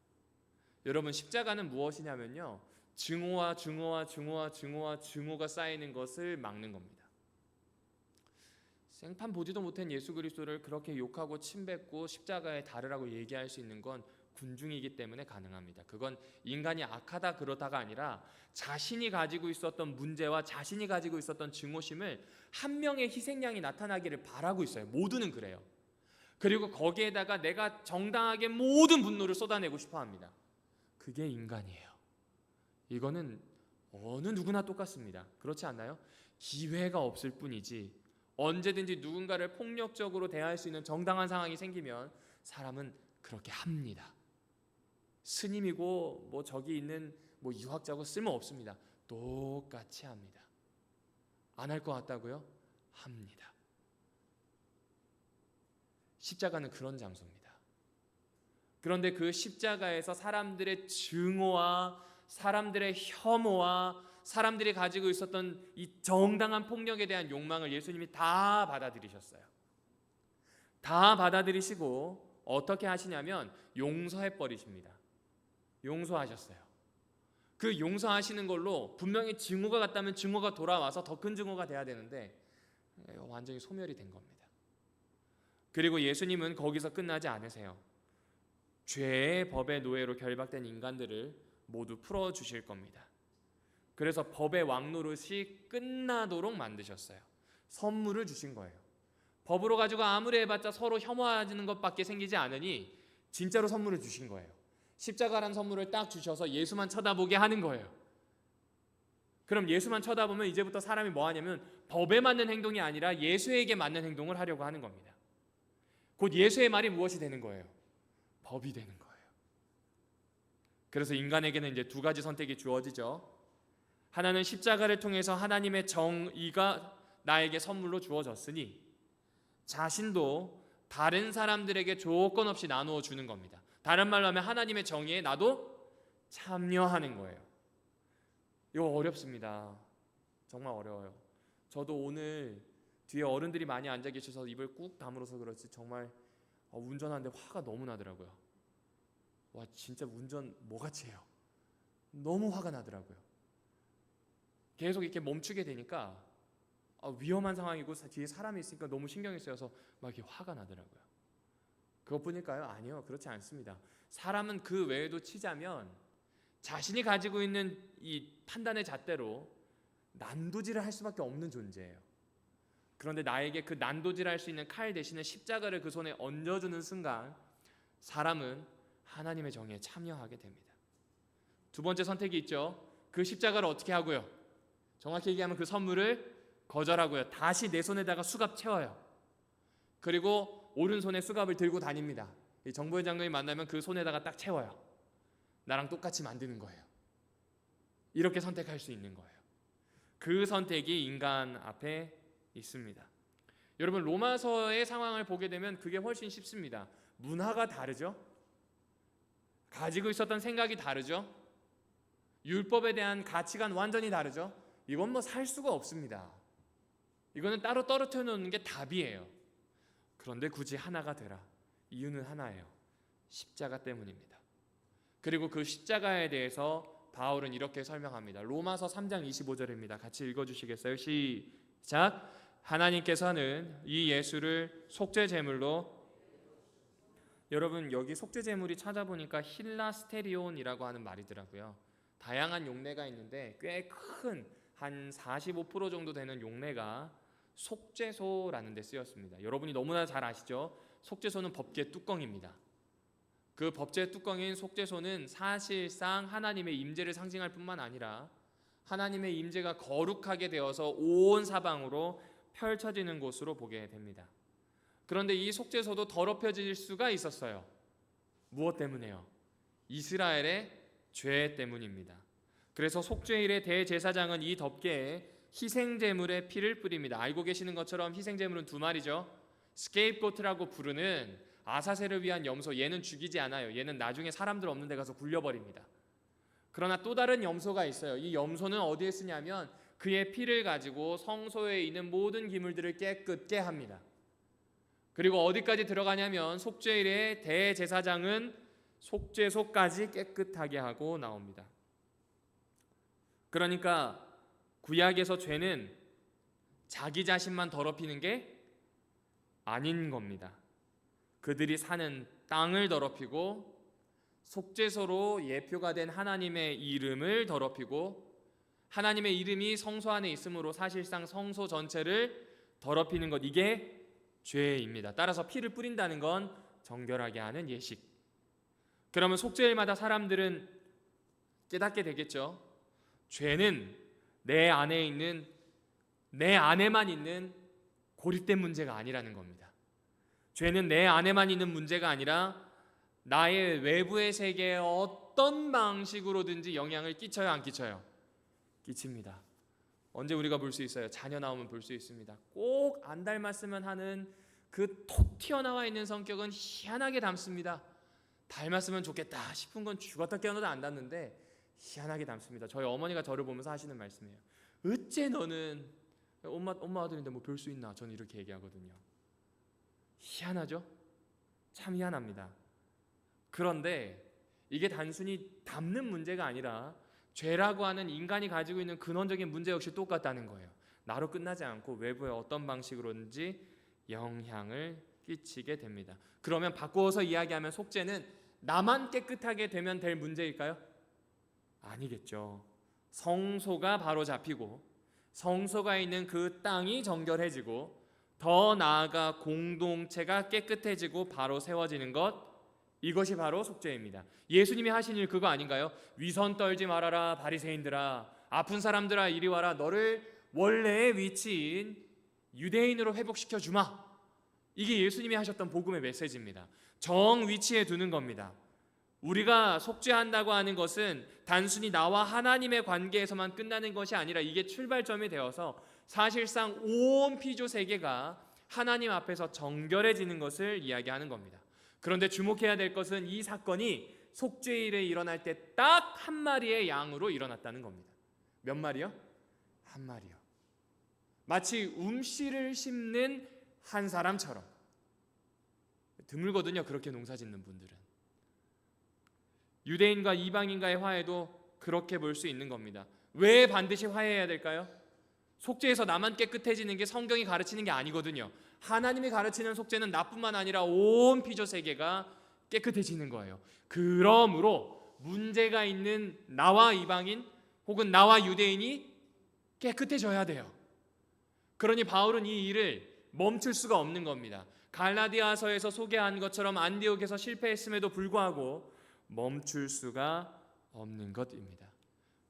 여러분, 십자가는 무엇이냐면요, 증오와 증오가 쌓이는 것을 막는 겁니다. 생판 보지도 못한 예수 그리스도를 그렇게 욕하고 침뱉고 십자가에 달으라고 얘기할 수 있는 건 군중이기 때문에 가능합니다. 그건 인간이 악하다 그러다가 아니라 자신이 가지고 있었던 문제와 자신이 가지고 있었던 증오심을 한 명의 희생양이 나타나기를 바라고 있어요. 모두는 그래요. 그리고 거기에다가 내가 정당하게 모든 분노를 쏟아내고 싶어합니다. 그게 인간이에요. 이거는 어느 누구나 똑같습니다. 그렇지 않나요? 기회가 없을 뿐이지 언제든지 누군가를 폭력적으로 대할 수 있는 정당한 상황이 생기면 사람은 그렇게 합니다. 스님이고 뭐 저기 있는 뭐 유학자고 쓸모없습니다. 똑같이 합니다. 안 할 것 같다고요? 합니다. 십자가는 그런 장소입니다. 그런데 그 십자가에서 사람들의 증오와 사람들의 혐오와 사람들이 가지고 있었던 이 정당한 폭력에 대한 욕망을 예수님이 다 받아들이셨어요. 다 받아들이시고 어떻게 하시냐면 용서해 버리십니다. 용서하셨어요. 그 용서하시는 걸로 분명히 증오가 갔다면 증오가 돌아와서 더 큰 증오가 돼야 되는데 완전히 소멸이 된 겁니다. 그리고 예수님은 거기서 끝나지 않으세요. 죄의 법의 노예로 결박된 인간들을 모두 풀어주실 겁니다. 그래서 법의 왕노릇이 끝나도록 만드셨어요. 선물을 주신 거예요. 법으로 가지고 아무리 해봤자 서로 혐오하는 것밖에 생기지 않으니 진짜로 선물을 주신 거예요. 십자가라는 선물을 딱 주셔서 예수만 쳐다보게 하는 거예요. 그럼 예수만 쳐다보면 이제부터 사람이 뭐 하냐면 법에 맞는 행동이 아니라 예수에게 맞는 행동을 하려고 하는 겁니다. 곧 예수의 말이 무엇이 되는 거예요? 법이 되는 거예요. 그래서 인간에게는 이제 두 가지 선택이 주어지죠. 하나는 십자가를 통해서 하나님의 정의가 나에게 선물로 주어졌으니 자신도 다른 사람들에게 조건 없이 나누어 주는 겁니다. 다른 말로 하면 하나님의 정의에 나도 참여하는 거예요. 이거 어렵습니다. 정말 어려워요. 저도 오늘 뒤에 어른들이 많이 앉아 계셔서 입을 꾹 다물어서 그렇지 정말 운전하는데 화가 너무 나더라고요. 와 진짜 운전 뭐같이 해요. 너무 화가 나더라고요. 계속 이렇게 멈추게 되니까 위험한 상황이고 뒤에 사람이 있으니까 너무 신경이 쓰여서 막 이렇게 화가 나더라고요. 그것뿐일까요? 아니요, 그렇지 않습니다. 사람은 그 외에도 치자면 자신이 가지고 있는 이 판단의 잣대로 난도질을 할 수밖에 없는 존재예요. 그런데 나에게 그 난도질할 수 있는 칼 대신에 십자가를 그 손에 얹어주는 순간 사람은 하나님의 정의에 참여하게 됩니다. 두 번째 선택이 있죠. 그 십자가를 어떻게 하고요? 정확히 얘기하면 그 선물을 거절하고요. 다시 내 손에다가 수갑 채워요. 그리고 오른손에 수갑을 들고 다닙니다. 이 정보의 장로님 만나면 그 손에다가 딱 채워요. 나랑 똑같이 만드는 거예요. 이렇게 선택할 수 있는 거예요. 그 선택이 인간 앞에 있습니다. 여러분 로마서의 상황을 보게 되면 그게 훨씬 쉽습니다. 문화가 다르죠. 가지고 있었던 생각이 다르죠. 율법에 대한 가치관 완전히 다르죠. 이건 뭐 살 수가 없습니다. 이거는 따로 떨어뜨려 놓는 게 답이에요. 그런데 굳이 하나가 되라. 이유는 하나예요. 십자가 때문입니다. 그리고 그 십자가에 대해서 바울은 이렇게 설명합니다. 로마서 3장 25절입니다. 같이 읽어주시겠어요? 시작. 하나님께서는 이 예수를 속죄 제물로, 여러분 여기 속죄 제물이 찾아보니까 힐라스테리온이라고 하는 말이더라고요. 다양한 용례가 있는데 꽤 큰 한 45% 정도 되는 용례가 속죄소라는 데 쓰였습니다. 여러분이 너무나 잘 아시죠? 속죄소는 법궤 뚜껑입니다. 그 법궤 뚜껑인 속죄소는 사실상 하나님의 임재를 상징할 뿐만 아니라 하나님의 임재가 거룩하게 되어서 온 사방으로 펼쳐지는 곳으로 보게 됩니다. 그런데 이 속죄소도 더럽혀질 수가 있었어요. 무엇 때문에요? 이스라엘의 죄 때문입니다. 그래서 속죄일의 대제사장은 이 덮개에 희생제물의 피를 뿌립니다. 알고 계시는 것처럼 희생제물은 두 마리죠. 스케이프고트라고 부르는 아사셀을 위한 염소, 얘는 죽이지 않아요. 얘는 나중에 사람들 없는 데 가서 굴려버립니다. 그러나 또 다른 염소가 있어요. 이 염소는 어디에 쓰냐면 그의 피를 가지고 성소에 있는 모든 기물들을 깨끗게 합니다. 그리고 어디까지 들어가냐면 속죄일의 대제사장은 속죄소까지 깨끗하게 하고 나옵니다. 그러니까 구약에서 죄는 자기 자신만 더럽히는 게 아닌 겁니다. 그들이 사는 땅을 더럽히고 속죄소로 예표가 된 하나님의 이름을 더럽히고 하나님의 이름이 성소 안에 있으므로 사실상 성소 전체를 더럽히는 것, 이게 죄입니다. 따라서 피를 뿌린다는 건 정결하게 하는 예식. 그러면 속죄일마다 사람들은 깨닫게 되겠죠. 죄는 내 안에만 있는 고립된 문제가 아니라는 겁니다. 죄는 내 안에만 있는 문제가 아니라 나의 외부의 세계에 어떤 방식으로든지 영향을 끼쳐요, 안 끼쳐요? 끼칩니다. 언제 우리가 볼 수 있어요? 자녀 나오면 볼 수 있습니다. 꼭 안 닮았으면 하는 그 톡 튀어나와 있는 성격은 희한하게 닮습니다. 닮았으면 좋겠다 싶은 건 죽었다 깨어나도 안 닮는데 희한하게 닮습니다. 저희 어머니가 저를 보면서 하시는 말씀이에요. 어째 너는 엄마 아들인데 뭐 별 수 있나? 저는 이렇게 얘기하거든요. 희한하죠? 참 희한합니다. 그런데 이게 단순히 닮는 문제가 아니라 죄라고 하는 인간이 가지고 있는 근원적인 문제 역시 똑같다는 거예요. 나로 끝나지 않고 외부의 어떤 방식으로든지 영향을 끼치게 됩니다. 그러면 바꾸어서 이야기하면 속죄는 나만 깨끗하게 되면 될 문제일까요? 아니겠죠. 성소가 바로 잡히고 성소가 있는 그 땅이 정결해지고 더 나아가 공동체가 깨끗해지고 바로 세워지는 것, 이것이 바로 속죄입니다. 예수님이 하신 일 그거 아닌가요? 위선 떨지 말아라 바리새인들아, 아픈 사람들아 이리 와라, 너를 원래의 위치인 유대인으로 회복시켜 주마. 이게 예수님이 하셨던 복음의 메시지입니다. 정 위치에 두는 겁니다. 우리가 속죄한다고 하는 것은 단순히 나와 하나님의 관계에서만 끝나는 것이 아니라 이게 출발점이 되어서 사실상 온 피조 세계가 하나님 앞에서 정결해지는 것을 이야기하는 겁니다. 그런데 주목해야 될 것은 이 사건이 속죄일에 일어날 때 딱 한 마리의 양으로 일어났다는 겁니다. 몇 마리요? 한 마리요. 마치 움씨를 심는 한 사람처럼. 드물거든요, 그렇게 농사 짓는 분들은. 유대인과 이방인과의 화해도 그렇게 볼 수 있는 겁니다. 왜 반드시 화해해야 될까요? 속죄에서 나만 깨끗해지는 게 성경이 가르치는 게 아니거든요. 하나님이 가르치는 속죄는 나뿐만 아니라 온 피조 세계가 깨끗해지는 거예요. 그러므로 문제가 있는 나와 이방인 혹은 나와 유대인이 깨끗해져야 돼요. 그러니 바울은 이 일을 멈출 수가 없는 겁니다. 갈라디아서에서 소개한 것처럼 안디옥에서 실패했음에도 불구하고 멈출 수가 없는 것입니다.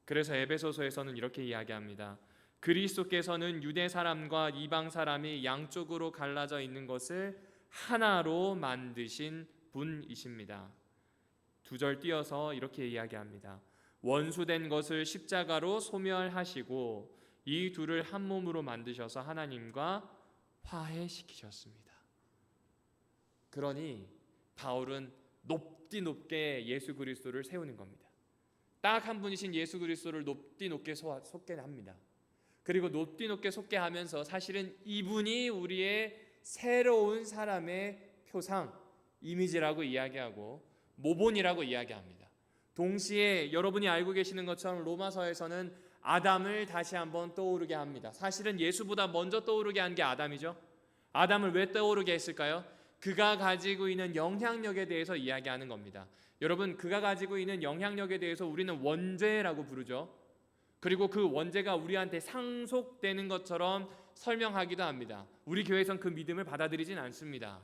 그래서 에베소서에서는 이렇게 이야기합니다. 그리스도께서는 유대 사람과 이방 사람이 양쪽으로 갈라져 있는 것을 하나로 만드신 분이십니다. 2절 띄어서 이렇게 이야기합니다. 원수된 것을 십자가로 소멸하시고 이 둘을 한 몸으로 만드셔서 하나님과 화해시키셨습니다. 그러니 바울은 높게 예수 그리스도를 세우는 겁니다. 딱 한 분이신 예수 그리스도를 높게 속죄합니다. 그리고 높게 속죄하면서 사실은 이분이 우리의 새로운 사람의 표상, 이미지라고 이야기하고 모본이라고 이야기합니다. 동시에 여러분이 알고 계시는 것처럼 로마서에서는 아담을 다시 한번 떠오르게 합니다. 사실은 예수보다 먼저 떠오르게 한 게 아담이죠. 아담을 왜 떠오르게 했을까요? 그가 가지고 있는 영향력에 대해서 이야기하는 겁니다. 여러분, 그가 가지고 있는 영향력에 대해서 우리는 원죄라고 부르죠. 그리고 그 원죄가 우리한테 상속되는 것처럼 설명하기도 합니다. 우리 교회에선 그 믿음을 받아들이진 않습니다.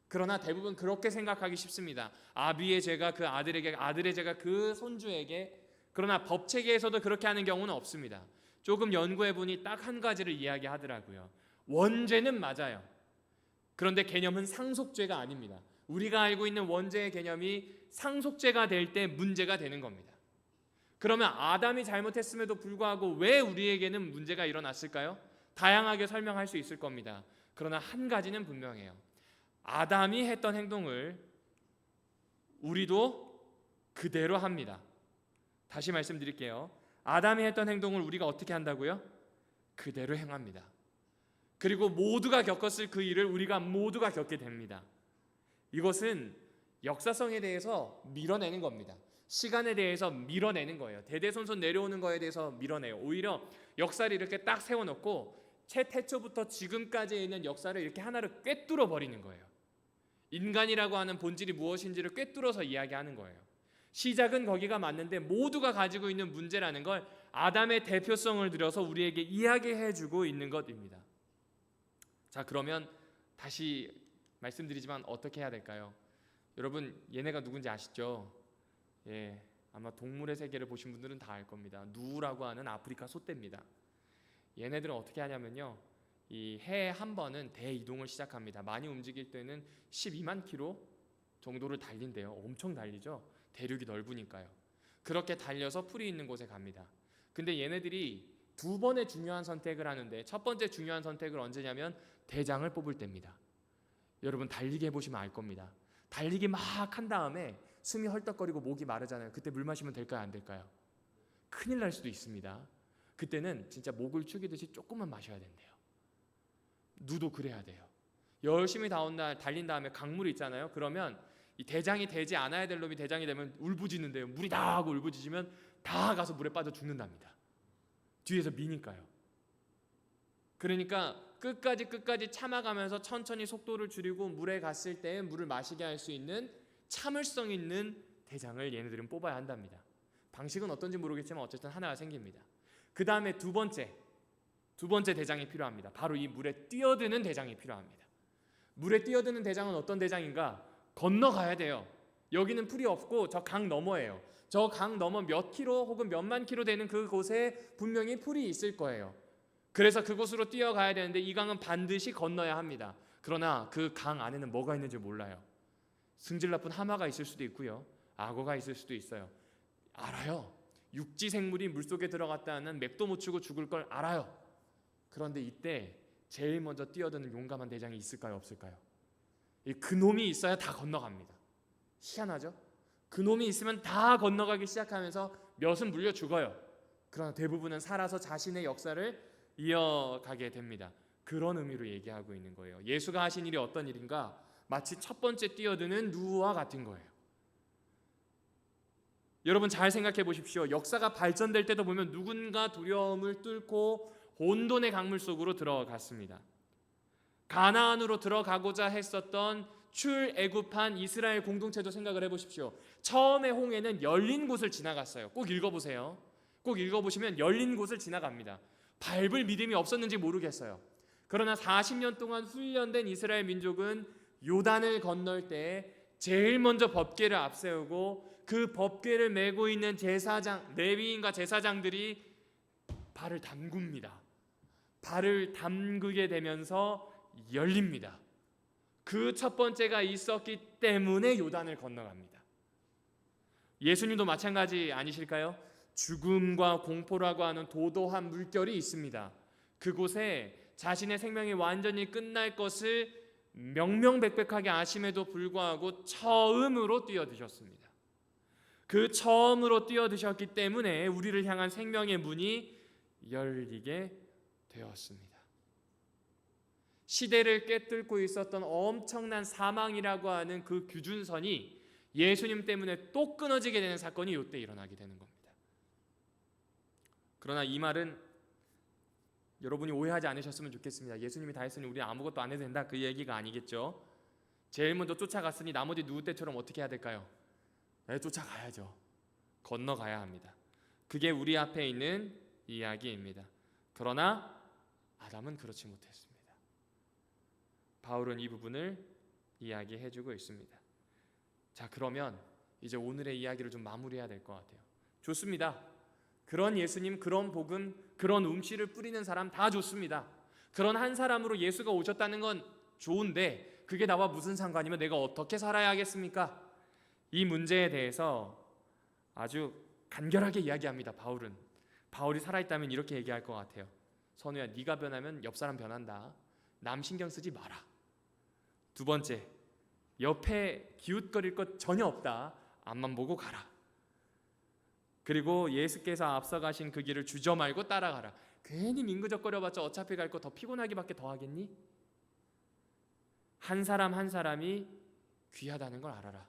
그러나 대부분 그렇게 생각하기 쉽습니다. 아비의 죄가 그 아들에게, 아들의 죄가 그 손주에게. 그러나 법체계에서도 그렇게 하는 경우는 없습니다. 조금 연구해보니 딱 한 가지를 이야기하더라고요. 원죄는 맞아요. 그런데 개념은 상속죄가 아닙니다. 우리가 알고 있는 원죄의 개념이 상속죄가 될 때 문제가 되는 겁니다. 그러면 아담이 잘못했음에도 불구하고 왜 우리에게는 문제가 일어났을까요? 다양하게 설명할 수 있을 겁니다. 그러나 한 가지는 분명해요. 아담이 했던 행동을 우리도 그대로 합니다. 다시 말씀드릴게요. 아담이 했던 행동을 우리가 어떻게 한다고요? 그대로 행합니다. 그리고 모두가 겪었을 그 일을 우리가 모두가 겪게 됩니다. 이것은 역사성에 대해서 밀어내는 겁니다. 시간에 대해서 밀어내는 거예요. 대대손손 내려오는 거에 대해서 밀어내요. 오히려 역사를 이렇게 딱 세워놓고 최태초부터 지금까지 있는 역사를 이렇게 하나를 꿰뚫어 버리는 거예요. 인간이라고 하는 본질이 무엇인지를 꿰뚫어서 이야기하는 거예요. 시작은 거기가 맞는데 모두가 가지고 있는 문제라는 걸 아담의 대표성을 들여서 우리에게 이야기해주고 있는 것입니다. 자, 그러면 다시 말씀드리지만 어떻게 해야 될까요? 여러분, 얘네가 누군지 아시죠? 예, 아마 동물의 세계를 보신 분들은 다 알 겁니다. 누라고 하는 아프리카 소떼입니다. 얘네들은 어떻게 하냐면요, 이 해에 한 번은 대이동을 시작합니다. 많이 움직일 때는 12만 킬로 정도를 달린대요. 엄청 달리죠. 대륙이 넓으니까요. 그렇게 달려서 풀이 있는 곳에 갑니다. 근데 얘네들이 두 번의 중요한 선택을 하는데, 첫 번째 중요한 선택을 언제냐면 대장을 뽑을 때입니다. 여러분 달리기 해보시면 알 겁니다. 달리기 막 한 다음에 숨이 헐떡거리고 목이 마르잖아요. 그때 물 마시면 될까요, 안 될까요? 큰일 날 수도 있습니다. 그때는 진짜 목을 축이듯이 조금만 마셔야 된대요. 누도 그래야 돼요. 열심히 달린 다음에 강물이 있잖아요. 그러면 이 대장이 되지 않아야 될 놈이 대장이 되면 울부짖는데요. 물이다 하고 울부짖으면 다 가서 물에 빠져 죽는답니다. 뒤에서 미니까요. 그러니까 끝까지 참아가면서 천천히 속도를 줄이고 물에 갔을 때 물을 마시게 할 수 있는 참을성 있는 대장을 얘네들은 뽑아야 한답니다. 방식은 어떤지 모르겠지만 어쨌든 하나가 생깁니다. 그 다음에 두 번째 대장이 필요합니다. 바로 이 물에 뛰어드는 대장이 필요합니다. 물에 뛰어드는 대장은 어떤 대장인가? 건너가야 돼요. 여기는 풀이 없고 저 강 너머예요. 저 강 너머 몇 킬로 혹은 몇만 킬로 되는 그곳에 분명히 풀이 있을 거예요. 그래서 그곳으로 뛰어가야 되는데 이 강은 반드시 건너야 합니다. 그러나 그 강 안에는 뭐가 있는지 몰라요. 승질 나쁜 하마가 있을 수도 있고요. 악어가 있을 수도 있어요. 알아요. 육지 생물이 물속에 들어갔다는 맥도 못 추고 죽을 걸 알아요. 그런데 이때 제일 먼저 뛰어드는 용감한 대장이 있을까요, 없을까요? 그 놈이 있어야 다 건너갑니다. 희한하죠? 그 놈이 있으면 다 건너가기 시작하면서 몇은 물려 죽어요. 그러나 대부분은 살아서 자신의 역사를 이어가게 됩니다. 그런 의미로 얘기하고 있는 거예요. 예수가 하신 일이 어떤 일인가? 마치 첫 번째 뛰어드는 누구와 같은 거예요. 여러분 잘 생각해 보십시오. 역사가 발전될 때도 보면 누군가 두려움을 뚫고 혼돈의 강물 속으로 들어갔습니다. 가나안으로 들어가고자 했었던 출애굽한 이스라엘 공동체도 생각을 해보십시오. 처음에 홍해는 열린 곳을 지나갔어요. 꼭 읽어보세요. 꼭 읽어보시면 열린 곳을 지나갑니다. 밟을 믿음이 없었는지 모르겠어요. 그러나 40년 동안 훈련된 이스라엘 민족은 요단을 건널 때 제일 먼저 법궤를 앞세우고 그 법궤를 메고 있는 제사장, 레위인과 제사장들이 발을 담굽니다. 발을 담그게 되면서 열립니다. 그 첫 번째가 있었기 때문에 요단을 건너갑니다. 예수님도 마찬가지 아니실까요? 죽음과 공포라고 하는 도도한 물결이 있습니다. 그곳에 자신의 생명이 완전히 끝날 것을 명명백백하게 아심에도 불구하고 처음으로 뛰어드셨습니다. 그 처음으로 뛰어드셨기 때문에 우리를 향한 생명의 문이 열리게 되었습니다. 시대를 꿰뚫고 있었던 엄청난 사망이라고 하는 그 규준선이 예수님 때문에 또 끊어지게 되는 사건이 이때 일어나게 되는 겁니다. 그러나 이 말은 여러분이 오해하지 않으셨으면 좋겠습니다. 예수님이 다 했으니 우리 아무것도 안 해도 된다, 그 얘기가 아니겠죠. 제일 먼저 쫓아갔으니 나머지 누구 때처럼 어떻게 해야 될까요? 쫓아가야죠. 건너가야 합니다. 그게 우리 앞에 있는 이야기입니다. 그러나 아담은 그렇지 못했습니다. 바울은 이 부분을 이야기해주고 있습니다. 자, 그러면 이제 오늘의 이야기를 좀 마무리해야 될 것 같아요. 좋습니다. 그런 예수님, 그런 복음, 그런 음씨를 뿌리는 사람 다 좋습니다. 그런 한 사람으로 예수가 오셨다는 건 좋은데 그게 나와 무슨 상관이면 내가 어떻게 살아야 하겠습니까? 이 문제에 대해서 아주 간결하게 이야기합니다. 바울이 살아있다면 이렇게 얘기할 것 같아요. 선우야, 네가 변하면 옆 사람 변한다. 남 신경 쓰지 마라. 두 번째, 옆에 기웃거릴 것 전혀 없다. 앞만 보고 가라. 그리고 예수께서 앞서가신 그 길을 주저 말고 따라가라. 괜히 민그적거려봤자 어차피 갈 거 더 피곤하기밖에 더 하겠니? 한 사람 한 사람이 귀하다는 걸 알아라.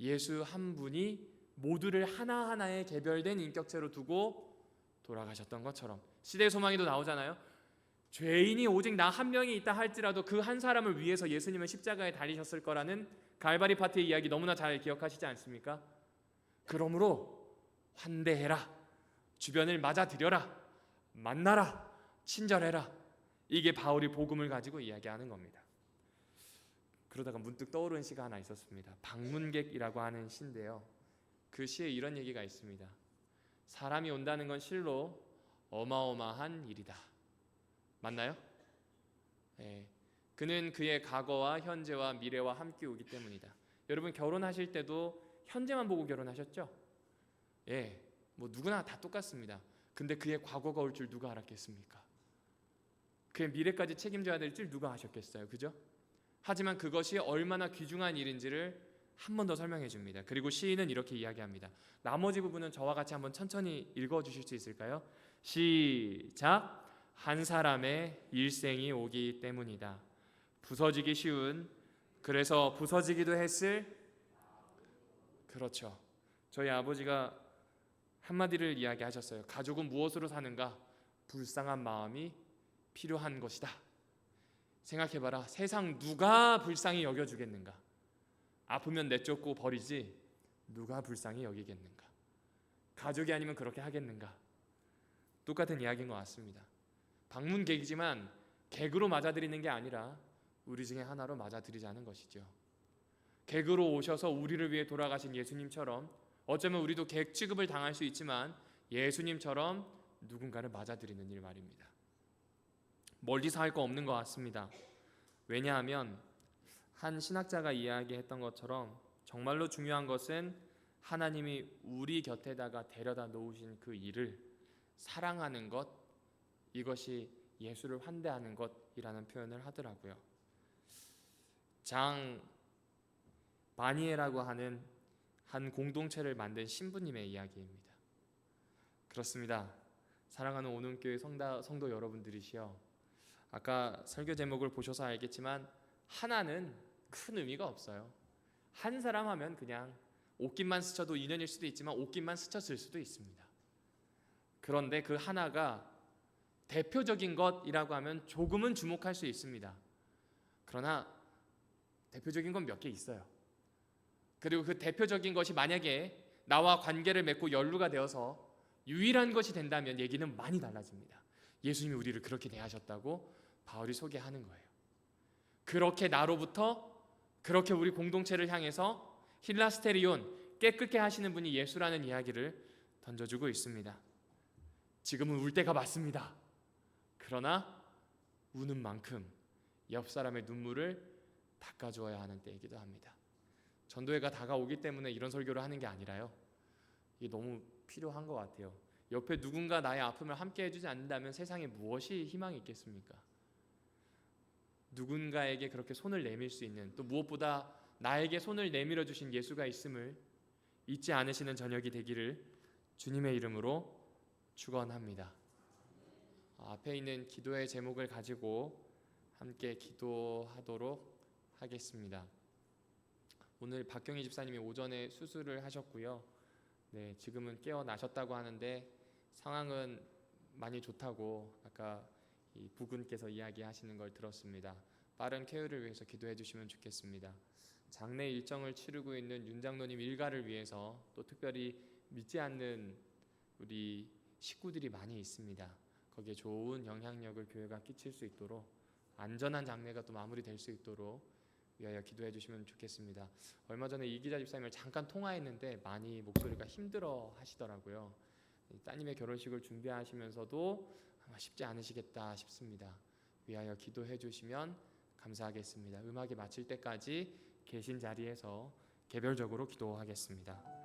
예수 한 분이 모두를 하나하나의 개별된 인격체로 두고 돌아가셨던 것처럼 시대의 소망에도 나오잖아요. 죄인이 오직 나 한 명이 있다 할지라도 그 한 사람을 위해서 예수님은 십자가에 달리셨을 거라는 갈바리 파트의 이야기 너무나 잘 기억하시지 않습니까? 그러므로 환대해라, 주변을 맞아들여라, 만나라, 친절해라. 이게 바울이 복음을 가지고 이야기하는 겁니다. 그러다가 문득 떠오른 시가 하나 있었습니다. 방문객이라고 하는 시인데요. 그 시에 이런 얘기가 있습니다. 사람이 온다는 건 실로 어마어마한 일이다. 맞나요? 예, 그는 그의 과거와 현재와 미래와 함께 오기 때문이다. 여러분 결혼하실 때도 현재만 보고 결혼하셨죠? 예, 뭐 누구나 다 똑같습니다. 근데 그의 과거가 올 줄 누가 알았겠습니까? 그의 미래까지 책임져야 될 줄 누가 아셨겠어요? 그죠? 하지만 그것이 얼마나 귀중한 일인지를 한 번 더 설명해 줍니다. 그리고 시인은 이렇게 이야기합니다. 나머지 부분은 저와 같이 한번 천천히 읽어 주실 수 있을까요? 시작. 한 사람의 일생이 오기 때문이다. 부서지기 쉬운, 그래서 부서지기도 했을. 그렇죠. 저희 아버지가 한마디를 이야기하셨어요. 가족은 무엇으로 사는가? 불쌍한 마음이 필요한 것이다. 생각해봐라. 세상 누가 불쌍히 여겨주겠는가? 아프면 내쫓고 버리지 누가 불쌍히 여기겠는가? 가족이 아니면 그렇게 하겠는가? 똑같은 이야기인 것 같습니다. 방문객이지만 객으로 맞아들이는 게 아니라 우리 중에 하나로 맞아들이자는 것이죠. 객으로 오셔서 우리를 위해 돌아가신 예수님처럼 어쩌면 우리도 객 취급을 당할 수 있지만 예수님처럼 누군가를 맞아들이는 일 말입니다. 멀리서 할 거 없는 것 같습니다. 왜냐하면 한 신학자가 이야기했던 것처럼 정말로 중요한 것은 하나님이 우리 곁에다가 데려다 놓으신 그 일을 사랑하는 것, 이것이 예수를 환대하는 것이라는 표현을 하더라고요. 장 바니에라고 하는 한 공동체를 만든 신부님의 이야기입니다. 그렇습니다. 사랑하는 오눔교회 성도 여러분들이시여, 아까 설교 제목을 보셔서 알겠지만 하나는 큰 의미가 없어요. 한 사람 하면 그냥 옷깃만 스쳐도 인연일 수도 있지만 옷깃만 스쳤을 수도 있습니다. 그런데 그 하나가 대표적인 것이라고 하면 조금은 주목할 수 있습니다. 그러나 대표적인 건 몇 개 있어요. 그리고 그 대표적인 것이 만약에 나와 관계를 맺고 연루가 되어서 유일한 것이 된다면 얘기는 많이 달라집니다. 예수님이 우리를 그렇게 대하셨다고 바울이 소개하는 거예요. 그렇게 나로부터, 그렇게 우리 공동체를 향해서 힐라스테리온, 깨끗게 하시는 분이 예수라는 이야기를 던져주고 있습니다. 지금은 울 때가 맞습니다. 그러나 우는 만큼 옆 사람의 눈물을 닦아주어야 하는 때이기도 합니다. 전도회가 다가오기 때문에 이런 설교를 하는 게 아니라요, 이게 너무 필요한 것 같아요. 옆에 누군가 나의 아픔을 함께 해주지 않는다면 세상에 무엇이 희망이 있겠습니까? 누군가에게 그렇게 손을 내밀 수 있는, 또 무엇보다 나에게 손을 내밀어 주신 예수가 있음을 잊지 않으시는 저녁이 되기를 주님의 이름으로 축원합니다. 앞에 있는 기도의 제목을 가지고 함께 기도하도록 하겠습니다. 오늘 박경희 집사님이 오전에 수술을 하셨고요. 네, 지금은 깨어나셨다고 하는데 상황은 많이 좋다고 아까 이 부군께서 이야기하시는 걸 들었습니다. 빠른 쾌유를 위해서 기도해 주시면 좋겠습니다. 장례 일정을 치르고 있는 윤 장로님 일가를 위해서, 또 특별히 믿지 않는 우리 식구들이 많이 있습니다. 거기에 좋은 영향력을 교회가 끼칠 수 있도록, 안전한 장례가 또 마무리될 수 있도록 위하여 기도해 주시면 좋겠습니다. 얼마 전에 이기자 집사님을 잠깐 통화했는데 많이 목소리가 힘들어 하시더라고요. 따님의 결혼식을 준비하시면서도 아마 쉽지 않으시겠다 싶습니다. 위하여 기도해 주시면 감사하겠습니다. 음악이 마칠 때까지 계신 자리에서 개별적으로 기도하겠습니다.